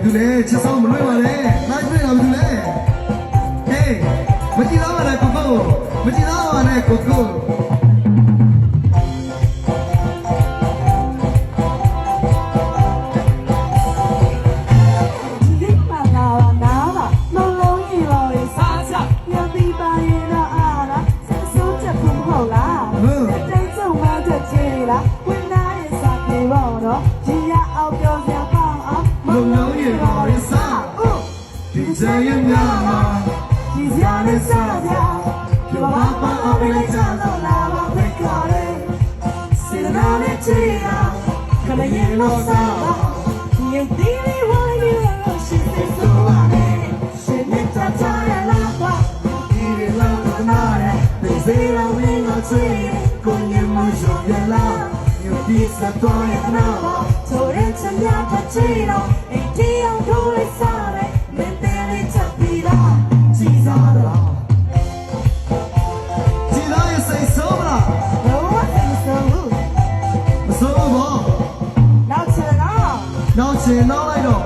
သူလဲချက်ဆောင်မလွှဲပါနဲ့လိုက်တွေ့တာဘာသူလဲဟေးမကြည့်တော့ပါနဲ့ကိုကိုမကြည့်တော့ပါနဲ့ကိုကို这样呀嘛，你家的啥家？就爸爸我们来家都拿我回家嘞，谁的哪里去呀？可能也老啥吧，你地里我里我是谁说话嘞？谁没家家呀拉话，地里老多哪嘞？对谁老没老追，过年没说别拉，有比赛多也拿吧，做人真呀他追了，一天要多来啥嘞？နောက်ချင်နောက်လိုက်တော့